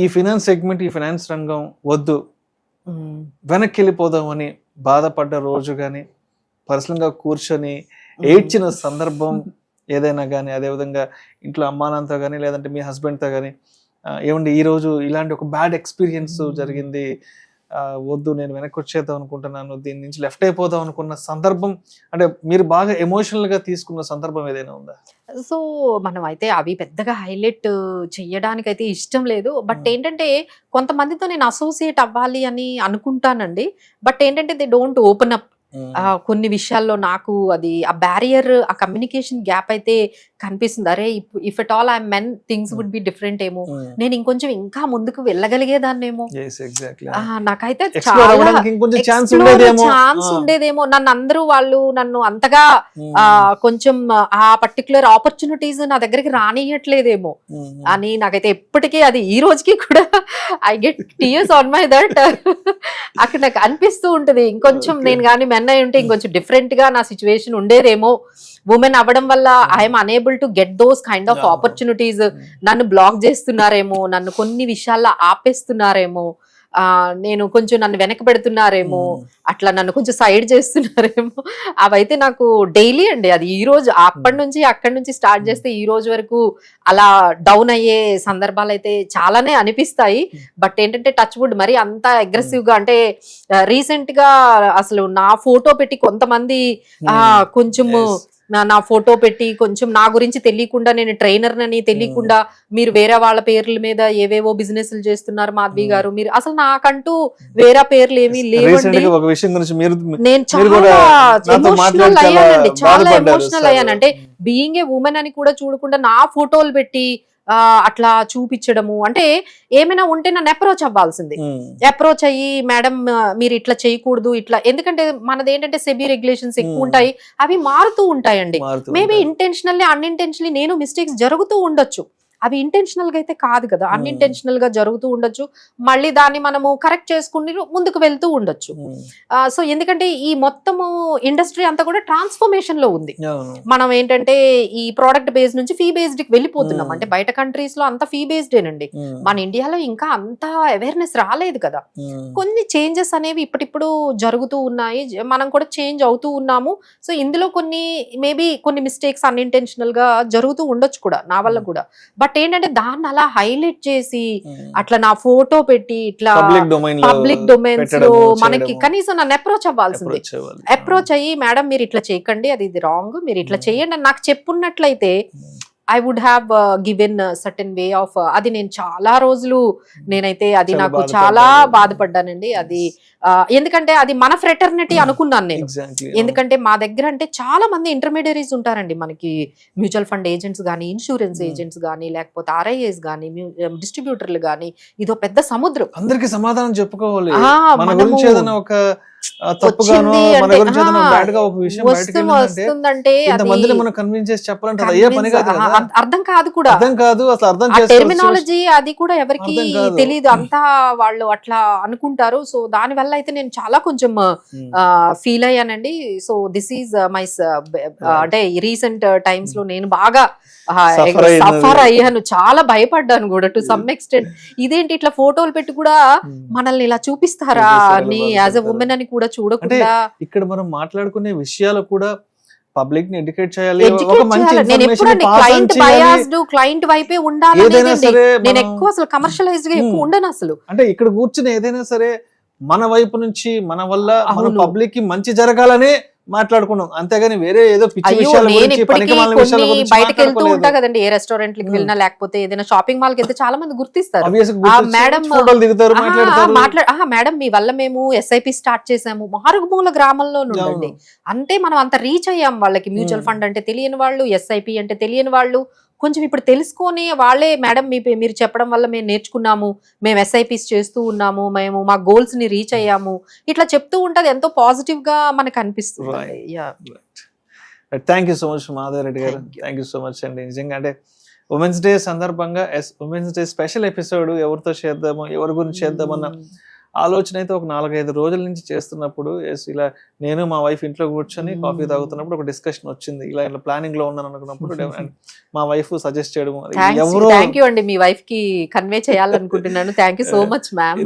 ఈ ఫైనాన్స్ సెగ్మెంట్, ఈ ఫైనాన్స్ రంగం వద్దు, వెనక్కి వెళ్ళిపోదామని బాధపడ్డ రోజు కానీ, పర్సనల్ గా కూర్చొని ఏడ్చిన సందర్భం ఏదైనా కానీ, అదేవిధంగా ఇంట్లో అమ్మానాన్నతో కానీ, లేదంటే మీ హస్బెండ్తో కానీ, ఏమండి ఈ రోజు ఇలాంటి ఒక బ్యాడ్ ఎక్స్పీరియన్స్ జరిగింది, వద్దు నేను వెనక్కి వచ్చేద్దాం అనుకుంటున్నాను, దీని నుంచి లెఫ్ట్ అయిపోదాం అనుకున్న సందర్భం, అంటే మీరు బాగా ఎమోషనల్ గా తీసుకున్న సందర్భం ఏదైనా ఉందా? సో మనం అయితే అవి పెద్దగా హైలైట్ చెయ్యడానికి అయితే ఇష్టం లేదు. బట్ ఏంటంటే కొంతమందితో నేను అసోసియేట్ అవ్వాలి అని అనుకుంటానండి. బట్ ఏంటంటే దే డోంట్ ఓపెన్ అప్. కొన్ని విషయాల్లో నాకు అది ఆ బ్యారియర్, ఆ కమ్యూనికేషన్ గ్యాప్ అయితే కనిపిస్తుంది. అరే if at all I mean things would be different ఏమో, నేను ఇంకొంచెం ఇంకా ముందుకు వెళ్ళగలిగేదాన్నేమో. నాకైతే చాలా ఛాన్స్ ఉండేదేమో. నన్ను అందరూ వాళ్ళు నన్ను అంతగా కొంచెం ఆ పర్టికులర్ ఆపర్చునిటీస్ నా దగ్గరికి రానియట్లేదేమో అని నాకైతే ఎప్పటికీ, అది ఈ రోజుకి కూడా I get tears on my that. అక్కడ నాకు అనిపిస్తూ ఉంటది, ఇంకొంచెం నేను కానీ మెన్ అయి ఉంటే ఇంకొంచెం డిఫరెంట్ గా నా సిచ్యువేషన్ ఉండేదేమో. ఉమెన్ అవ్వడం వల్ల I'm unable to get those kind of opportunities. నన్ను బ్లాక్ చేస్తున్నారేమో, నన్ను కొన్ని విషయాల్లో ఆపేస్తున్నారేమో, నేను కొంచెం నన్ను వెనక పెడుతున్నారేమో, అట్లా నన్ను కొంచెం సైడ్ చేస్తున్నారేమో. అవైతే నాకు డైలీ అండి. అది ఈ రోజు అప్పటి నుంచి అక్కడి నుంచి స్టార్ట్ చేస్తే ఈ రోజు వరకు అలా డౌన్ అయ్యే సందర్భాలు అయితే చాలానే అనిపిస్తాయి. బట్ ఏంటంటే టచ్ వుడ్ మరి అంత అగ్రెసివ్ గా, అంటే రీసెంట్ గా అసలు నా ఫోటో పెట్టి కొంతమంది కొంచెము నా ఫోటో పెట్టి కొంచెం నా గురించి తెలియకుండా, నేను ట్రైనర్ అని తెలియకుండా మీరు వేరే వాళ్ళ పేర్ల మీద ఏవేవో బిజినెస్లు చేస్తున్నారు మాధవి గారు, మీరు అసలు నాకంటూ వేరే పేర్లు ఏమీ లేవండి. నేను చాలా ఎమోషనల్ అయ్యానండి, చాలా ఎమోషనల్ అయ్యాను. అంటే బీయింగ్ ఏ ఉమెన్ అని కూడా చూడకుండా నా ఫోటోలు పెట్టి అట్లా చూపించడము, అంటే ఏమైనా ఉంటే నన్ను అప్రోచ్ అవ్వాల్సింది. అప్రోచ్ అయ్యి మేడం మీరు ఇట్లా చేయకూడదు ఇట్లా, ఎందుకంటే మనది ఏంటంటే సెబీ రెగ్యులేషన్స్ ఎక్కువ ఉంటాయి, అవి మారుతూ ఉంటాయండి. మేబీ ఇంటెన్షనల్లీ అన్ఇంటెన్షనల్లీ నేను మిస్టేక్స్ జరుగుతూ ఉండొచ్చు, అవి ఇంటెన్షనల్ గా అయితే కాదు కదా, అన్ఇంటెన్షనల్ గా జరుగుతూ ఉండొచ్చు. మళ్ళీ దాన్ని మనము కరెక్ట్ చేసుకుని ముందుకు వెళ్తూ ఉండొచ్చు. సో ఎందుకంటే ఈ మొత్తము ఇండస్ట్రీ అంతా కూడా ట్రాన్స్ఫర్మేషన్ లో ఉంది. మనం ఏంటంటే ఈ ప్రోడక్ట్ బేస్డ్ నుంచి ఫీ బేస్డ్ కి వెళ్ళిపోతున్నాం. అంటే బయట కంట్రీస్ లో అంతా ఫీ బేస్డ్ ఏనండి, మన ఇండియాలో ఇంకా అంత అవేర్నెస్ రాలేదు కదా. కొన్ని చేంజెస్ అనేవి ఇప్పటిప్పుడు జరుగుతూ ఉన్నాయి, మనం కూడా చేంజ్ అవుతూ ఉన్నాము. సో ఇందులో కొన్ని మేబీ కొన్ని మిస్టేక్స్ అన్ఇంటెన్షనల్ గా జరుగుతూ ఉండొచ్చు కూడా నా వల్ల కూడా. బట్ ఏంటంటే దాన్ని అలా హైలైట్ చేసి అట్లా నా ఫోటో పెట్టి ఇట్లా పబ్లిక్ డొమైన్స్ లో మనకి కనీసం నన్ను అప్రోచ్ అవ్వాల్సింది. అప్రోచ్ అయ్యి మేడం మీరు ఇట్లా చేయకండి, అది ఇది రాంగ్, మీరు ఇట్లా చేయండి అని నాకు చెప్పున్నట్లయితే I would have given certain way of. అది నేను చాలా రోజులు నేనైతే అది నాకు చాలా బాధపడ్డానండి. అది ఎందుకంటే అది మన ఫ్రెటర్నిటీ అనుకున్నాను నేను. ఎందుకంటే మా దగ్గర అంటే చాలా మంది ఇంటర్మీడియరీస్ ఉంటారండి, మనకి మ్యూచువల్ ఫండ్ ఏజెంట్స్ కానీ, ఇన్సూరెన్స్ ఏజెంట్స్ కానీ, లేకపోతే ఆర్ఐఏస్ కానీ, డిస్ట్రిబ్యూటర్లు కానీ, ఇదో పెద్ద సముద్రం. అందరికి సమాధానం చెప్పుకోవాలి. అర్థం కాదు కూడా, టెర్మినాలజీ అది కూడా ఎవరికి తెలియదు, అంతా వాళ్ళు అట్లా అనుకుంటారు. సో దాని వల్ల అయితే నేను చాలా కొంచెం ఫీల్ అయ్యానండి. సో దిస్ ఈజ్ మై అంటే రీసెంట్ టైమ్స్ లో నేను బాగా సఫర్ అయ్యాను, చాలా భయపడ్డాను కూడా టు సమ్ ఎక్స్టెంట్. ఇదేంటి ఇట్లా ఫోటోలు పెట్టి కూడా మనల్ని ఇలా చూపిస్తారా అని, యాజ్ ఎ ఉమెన్ అని కూడా చూడకుండా. ఇక్కడ మనం మాట్లాడుకునే విషయాలు కూడా పబ్లిక్ ని ఎడ్యుకేట్ చేయాలి. నేను ఎప్పుడండి క్లయింట్ బయాస్డ్, క్లయింట్ వైపే ఉండాలి. నేను ఎక్కువ అసలు కమర్షియలైజ్డ్ గా ఎక్కువ ఉండను అసలు. అంటే ఇక్కడ కూర్చుని ఏదైనా సరే మన వైపు నుంచి మన వల్ల మన పబ్లిక్ కి మంచి జరగాలనే మాట్లాడుకున్నాం, అంతేగాని వేరే ఏదో పిచ్చి విషయాల గురించి బయటకు వెళ్తూ ఉంటా కదండి, ఏ రెస్టారెంట్ కి వెళ్ళినా లేకపోతే ఏదైనా షాపింగ్ మాల్ కి వెళ్తే చాలా మంది గుర్తిస్తారు. మేడం మేడం మీ వల్ల మేము ఎస్ఐపి స్టార్ట్ చేసాము, మారుమూల గ్రామంలో నుండి. అంటే మనం అంత రీచ్ అయ్యాం వాళ్ళకి. మ్యూచువల్ ఫండ్ అంటే తెలియని వాళ్ళు, ఎస్ఐపి అంటే తెలియని వాళ్ళు కొంచెం ఇప్పుడు తెలుసుకొని వాళ్ళే మేడం మీరు చెప్పడం వల్ల మేము నేర్చుకున్నాము, మేము ఎస్ఐపిస్ చేస్తూ ఉన్నాము, మేము మా గోల్స్ ని రీచ్ అయ్యాము, ఇట్లా చెప్తూ ఉంటది. ఎంతో పాజిటివ్ గా మనకు అనిపిస్తుంది. Thank you so much Madhavi Reddy గారు, థ్యాంక్ యూ సో మచ్ అండి. నిజంగా అంటే ఉమెన్స్ డే సందర్భంగా ఉమెన్స్ డే స్పెషల్ ఎపిసోడ్ ఎవరితో చేద్దాము, ఎవరి గురించి చేద్దామన్న ఆలోచన అయితే ఒక 4-5 రోజుల నుంచి చేస్తున్నప్పుడు, ఇలా నేను మా వైఫ్ ఇంట్లో కూర్చొని కాఫీ తాగుతున్నప్పుడు ఒక డిస్కషన్ వచ్చింది. ఇలా ప్లానింగ్ లో ఉన్నాను అనుకున్నప్పుడు మా వైఫ్ సజెస్ట్ చేయడం, ఎవరో మీ వైఫ్ కి కన్వే చేయాలనుకుంటున్నాను. Thank you so much ma'am.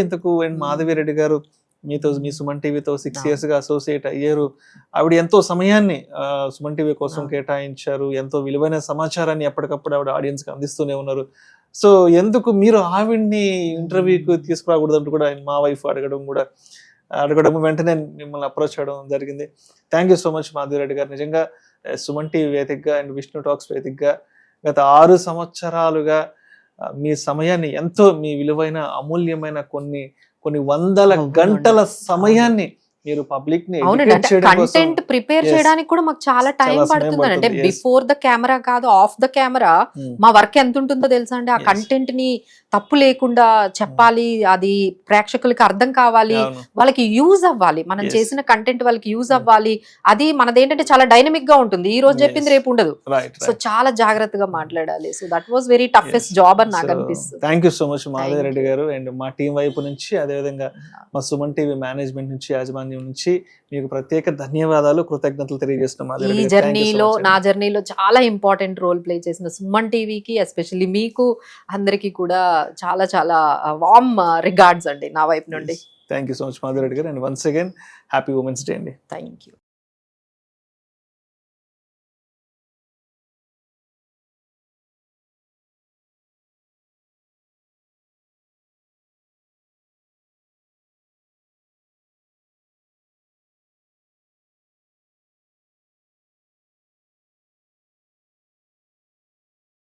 ఎందుకు మాధవి రెడ్డి గారు మీతో, మీ సుమన్ టీవీతో 6 years గా అసోసియేట్ అయ్యారు. ఆవిడ ఎంతో సమయాన్ని సుమన్ టీవీ కోసం కేటాయించారు, ఎంతో విలువైన సమాచారాన్ని ఎప్పటికప్పుడు ఆవిడ ఆడియన్స్ కి అందిస్తూనే ఉన్నారు. సో ఎందుకు మీరు ఆవిడ్ని ఇంటర్వ్యూకి తీసుకురాకూడదు అంటూ కూడా మా వైఫ్ అడగడం వెంటనే మిమ్మల్ని అప్రోచ్ అవ్వడం జరిగింది. Thank you so much Madhavi Reddy గారు. నిజంగా సుమన్ టీవీ వేదికగా అండ్ విష్ణు టాక్స్ వేదికగా గత 6 సంవత్సరాలుగా మీ సమయాన్ని ఎంతో, మీ విలువైన అమూల్యమైన కొన్ని వందల గంటల సమయాన్ని మీరు పబ్లిక్ ని అవునండి, educate అంటే చేయడం కోసం కంటెంట్ ప్రిపేర్ Yes. చేయడానికి కూడా మాకు చాలా టైం చాలా సమయం పడుతుంది అంటే పడుతుంది, yes. బిఫోర్ ద కెమెరా కాదు, ఆఫ్ ద కెమెరా Hmm. మా వర్క్ ఎంత ఉంటుందో తెలుసా అండి. ఆ Yes. కంటెంట్ ని తప్పు లేకుండా చెప్పాలి, అది ప్రేక్షకులకి అర్థం కావాలి, అవును. వాళ్ళకి యూజ్ అవ్వాలి, మనం Yes. చేసిన కంటెంట్ వాళ్ళకి యూజ్ అవ్వాలి. అది మనదేంటంటే చాలా డైనమిక్ గా ఉంటుంది, ఈ రోజు Yes. చెప్పింది రేపు ఉండదు. Right, so right. చాలా జాగ్రత్తగా మాట్లాడాలి. So that was very toughest job అని నాకు అనిపిస్తుంది. Thank you so much Madhav Thank Reddy you. గారు అండ్ మా టీం వైపు నుంచి, అదేవిధంగా మా సుమన్ టీవీ మేనేజ్మెంట్ నుంచి, యాజమాన్యం నుంచి మీకు ప్రత్యేక ధన్యవాదాలు, కృతజ్ఞతలు తెలియజేస్తున్నాం మాధవ్ ఈ రెడ్డి గారు. Thank you so జర్నీలో, much నా అండి. జర్నీలో చాలా ఇంపార్టెంట్ రోల్ ప్లే చేసిన సుమన్ టీవీకి, ఎస్పెషల్లీ మీకు అందరికీ కూడా చాలా చాలా వార్మ్ రిగార్డ్స్ అండి నా వైపు నుండి. Thank you so much Madhav Reddy గారు, and once again happy women's day అండి. Thank you.